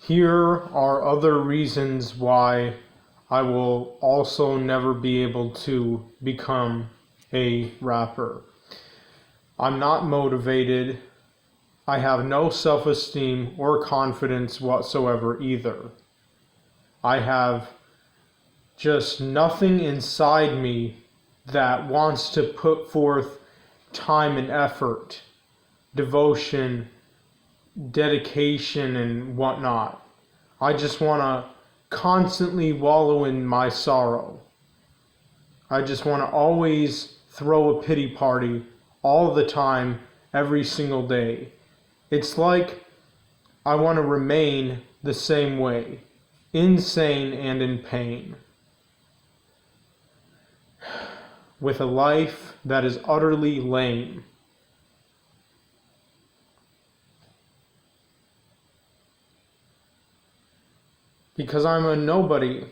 Here are other reasons why I will also never be able to become a rapper. I'm not motivated. I have no self-esteem or confidence whatsoever either. I have just nothing inside me that wants to put forth time and effort, devotion, dedication, and whatnot. I just want to constantly wallow in my sorrow. I just want to always throw a pity party all the time, every single day. It's like I want to remain the same way, insane and in pain, with a life that is utterly lame. Because I'm a nobody.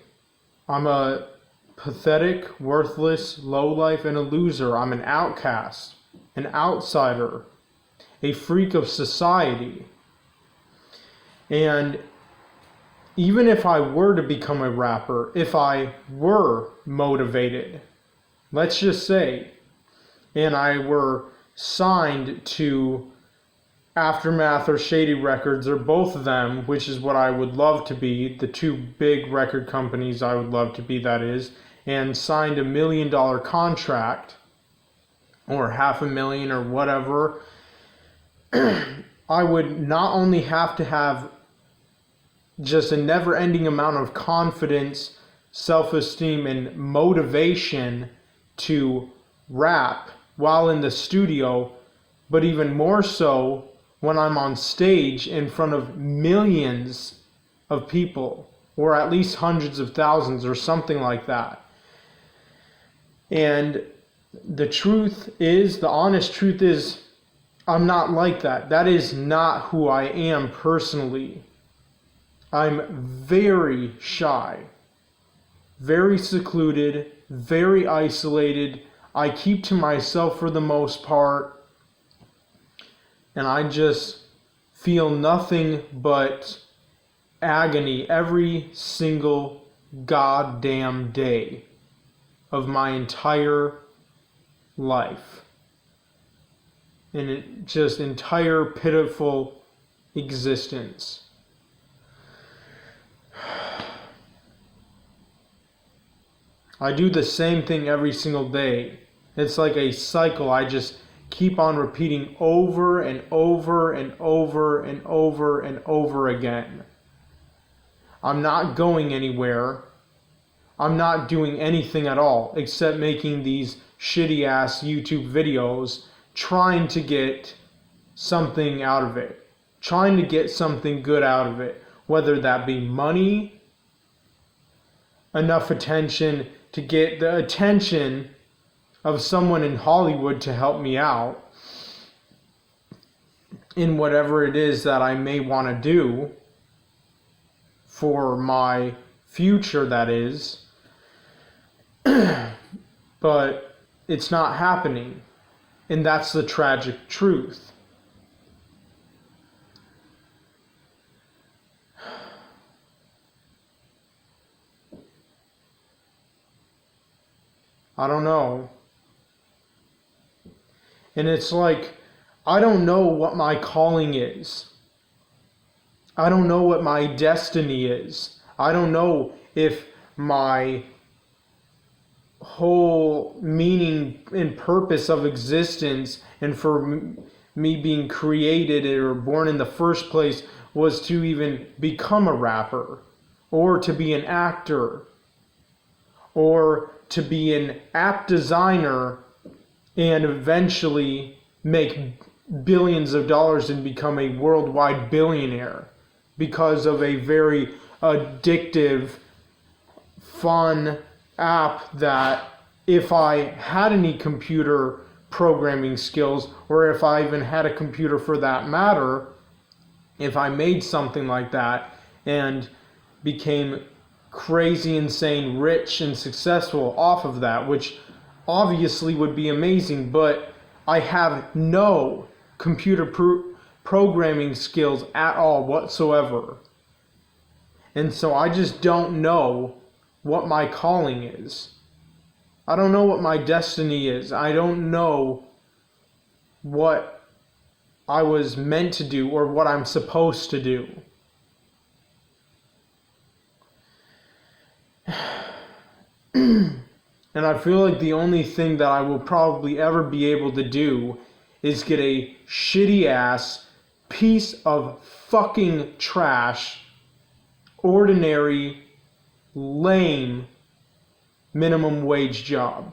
I'm a pathetic, worthless, lowlife, and a loser. I'm an outcast, an outsider, a freak of society. And even if I were to become a rapper, if I were motivated, let's just say, and I were signed to Aftermath or Shady Records, or both of them, which is what I would love to be, the two big record companies I would love to be, that is, and signed $1 million contract, or $500,000 or whatever, I would not only have to have just a never-ending amount of confidence, self-esteem, and motivation to rap while in the studio, but even more so when I'm on stage in front of millions of people, or at least hundreds of thousands or something like that. And the truth is, the honest truth is, I'm not like that. That is not who I am personally. I'm very shy, very secluded, very isolated. I keep to myself for the most part. And I just feel nothing but agony every single goddamn day of my entire life. And it just entire pitiful existence. I do the same thing every single day. It's like a cycle. I just keep on repeating over and over and over and over and over again. I'm not going anywhere. I'm not doing anything at all except making these shitty ass YouTube videos, trying to get something out of it, trying to get something good out of it, whether that be money, enough attention to get the attention of someone in Hollywood to help me out in whatever it is that I may want to do for my future, that is. But it's not happening. And that's the tragic truth. I don't know. And it's like, I don't know what my calling is. I don't know what my destiny is. I don't know if my whole meaning and purpose of existence, and for me being created or born in the first place, was to even become a rapper, or to be an actor, or to be an app designer and eventually make billions of dollars and become a worldwide billionaire because of a very addictive, fun app that, if I had any computer programming skills, or if I even had a computer for that matter, if I made something like that and became crazy, insane, rich, and successful off of that, which obviously would be amazing, but I have no computer programming skills at all whatsoever. And so I just don't know what my calling is. I don't know what my destiny is. I don't know what I was meant to do or what I'm supposed to do. And I feel like the only thing that I will probably ever be able to do is get a shitty ass piece of fucking trash, ordinary, lame minimum wage job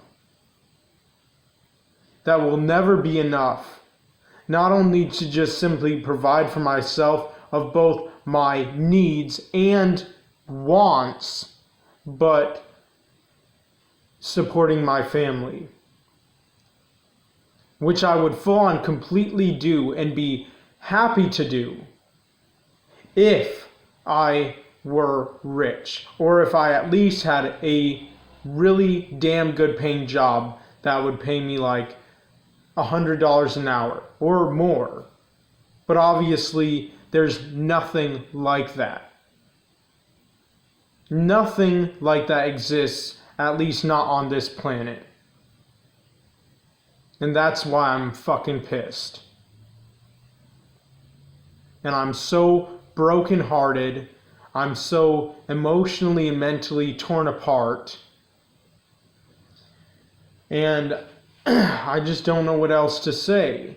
that will never be enough, not only to just simply provide for myself of both my needs and wants, but supporting my family, which I would full on completely do and be happy to do if I were rich, or if I at least had a really damn good paying job that would pay me like $100 an hour or more. But obviously there's nothing like that. Nothing like that exists, at least not on this planet. And that's why I'm fucking pissed. And I'm so brokenhearted. I'm so emotionally and mentally torn apart. And I just don't know what else to say.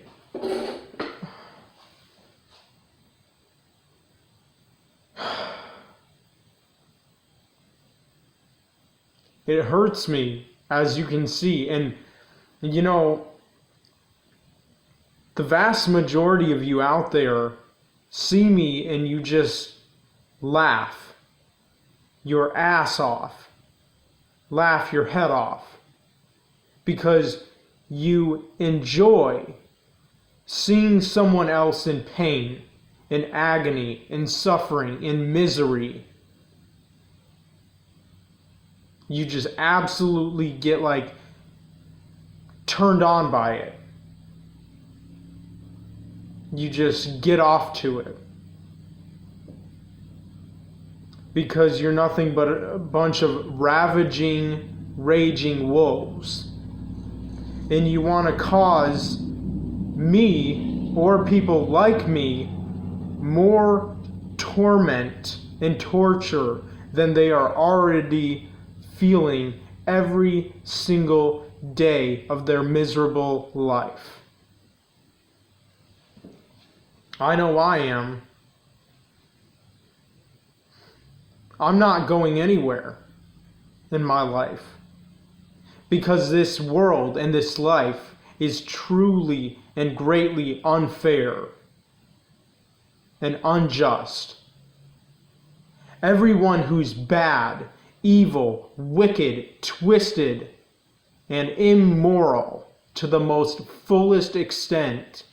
It hurts me, as you can see. And, you know, the vast majority of you out there see me and you just laugh your ass off. Laugh your head off. Because you enjoy seeing someone else in pain, in agony, in suffering, in misery. You just absolutely get like turned on by it. You just get off to it. Because you're nothing but a bunch of ravaging, raging wolves. And you want to cause me, or people like me, more torment and torture than they are already feeling every single day of their miserable life. I know I am. I'm not going anywhere in my life. Because this world and this life is truly and greatly unfair and unjust. Everyone who's bad, evil, wicked, twisted, and immoral to the most fullest extent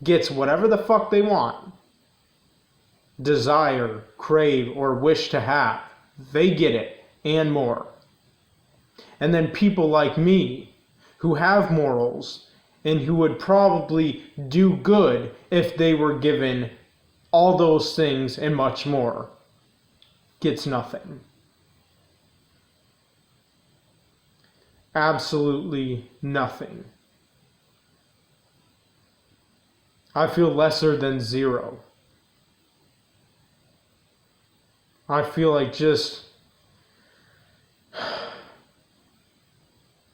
gets whatever the fuck they want, desire, crave, or wish to have. They get it, and more. And then people like me, who have morals, and who would probably do good if they were given all those things and much more, gets nothing. Absolutely nothing. I feel lesser than zero. I feel like just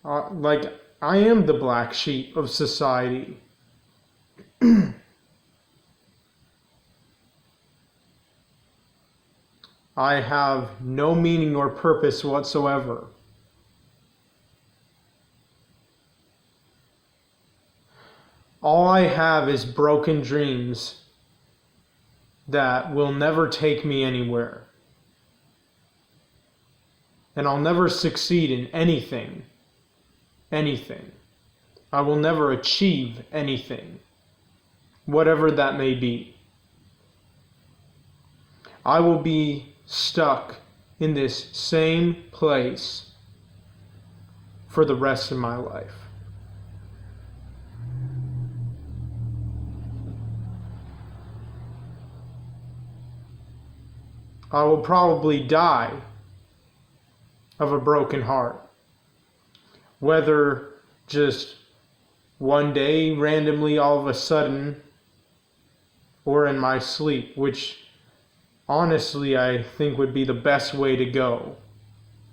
like I am the black sheep of society. I have no meaning or purpose whatsoever. All I have is broken dreams that will never take me anywhere. And I'll never succeed in anything. Anything. I will never achieve anything, whatever that may be. I will be stuck in this same place for the rest of my life. I will probably die of a broken heart. Whether just one day, randomly, all of a sudden, or in my sleep, which honestly I think would be the best way to go,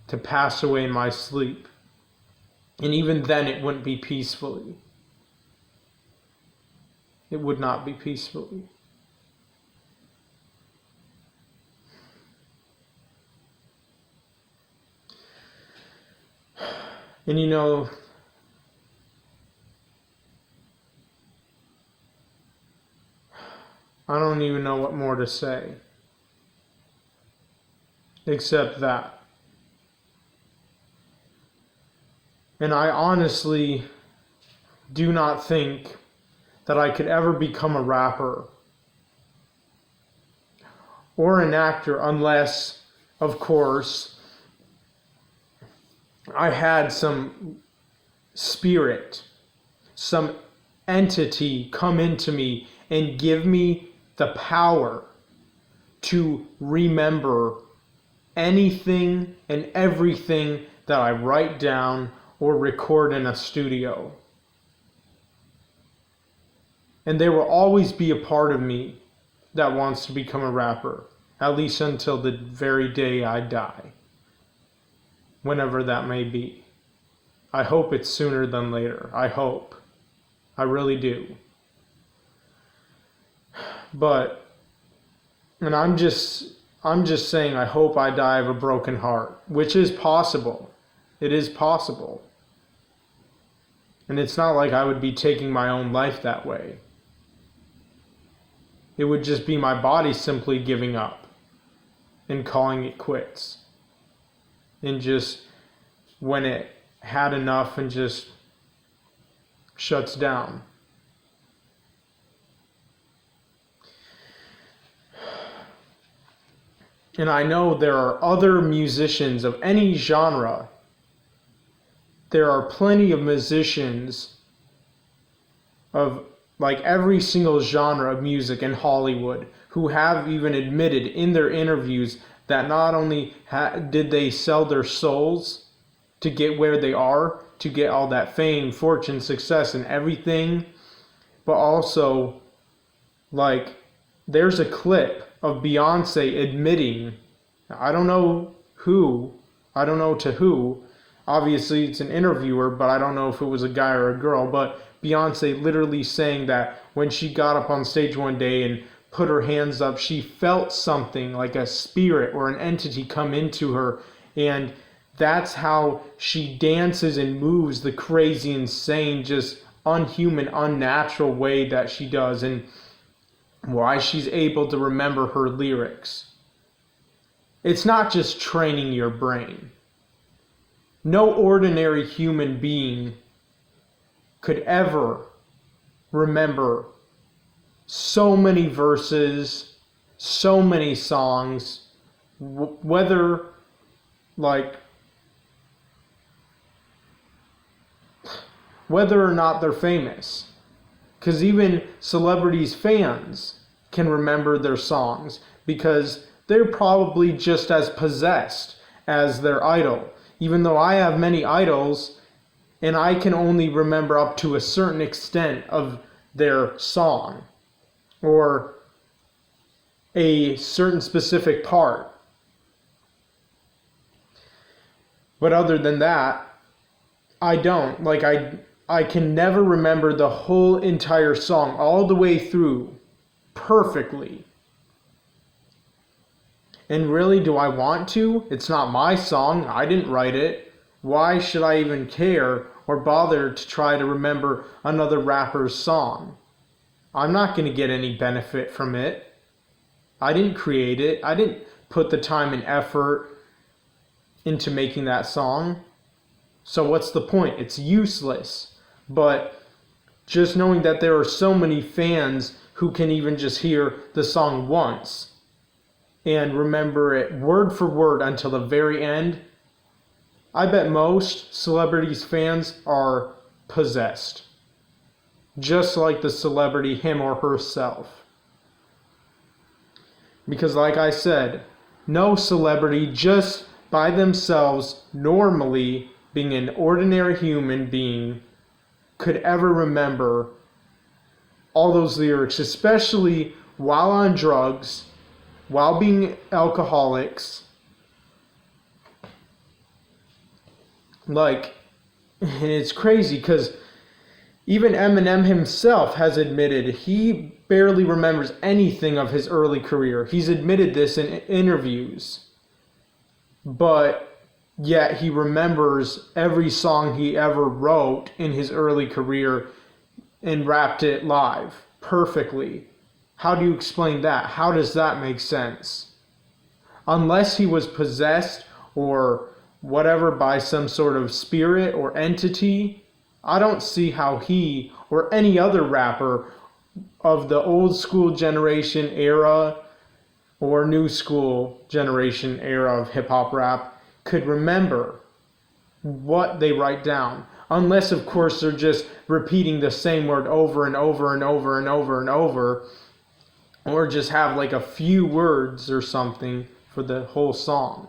to pass away in my sleep. And even then it wouldn't be peacefully. It would not be peacefully. And you know, I don't even know what more to say. Except that. And I honestly do not think that I could ever become a rapper or an actor unless, of course, I had some spirit, some entity come into me and give me the power to remember anything and everything that I write down or record in a studio. And there will always be a part of me that wants to become a rapper, at least until the very day I die, whenever that may be. I hope it's sooner than later. I hope. I really do. But, and I'm just saying I hope I die of a broken heart, which is possible. It is possible. And it's not like I would be taking my own life that way. It would just be my body simply giving up and calling it quits. And just when it had enough and just shuts down. And I know there are other musicians of any genre. There are plenty of musicians of like every single genre of music in Hollywood who have even admitted in their interviews that not only did they sell their souls to get where they are, to get all that fame, fortune, success, and everything, but also, like, there's a clip of Beyonce admitting, I don't know to who, obviously it's an interviewer, but I don't know if it was a guy or a girl, but Beyonce literally saying that when she got up on stage one day and put her hands up, she felt something like a spirit or an entity come into her, and that's how she dances and moves the crazy, insane, just unhuman, unnatural way that she does, and why she's able to remember her lyrics. It's not just training your brain. No ordinary human being could ever remember so many verses, so many songs, whether or not they're famous. Because even celebrities' fans can remember their songs because they're probably just as possessed as their idol. Even though I have many idols and I can only remember up to a certain extent of their song or a certain specific part. But other than that, I don't. I can never remember the whole entire song all the way through perfectly. And really, do I want to? It's not my song. I didn't write it. Why should I even care or bother to try to remember another rapper's song? I'm not going to get any benefit from it. I didn't create it. I didn't put the time and effort into making that song. So what's the point? It's useless. But just knowing that there are so many fans who can even just hear the song once and remember it word for word until the very end, I bet most celebrities' fans are possessed. Just like the celebrity, him or herself. Because like I said, no celebrity, just by themselves, normally being an ordinary human being, could ever remember all those lyrics, especially while on drugs, while being alcoholics. Like, and it's crazy because even Eminem himself has admitted he barely remembers anything of his early career. He's admitted this in interviews. But yet he remembers every song he ever wrote in his early career and rapped it live perfectly. How do you explain that? How does that make sense? Unless he was possessed or whatever by some sort of spirit or entity, I don't see how he or any other rapper of the old school generation era or new school generation era of hip hop rap could remember what they write down. Unless, of course, they're just repeating the same word over and over and over and over and over, or just have like a few words or something for the whole song.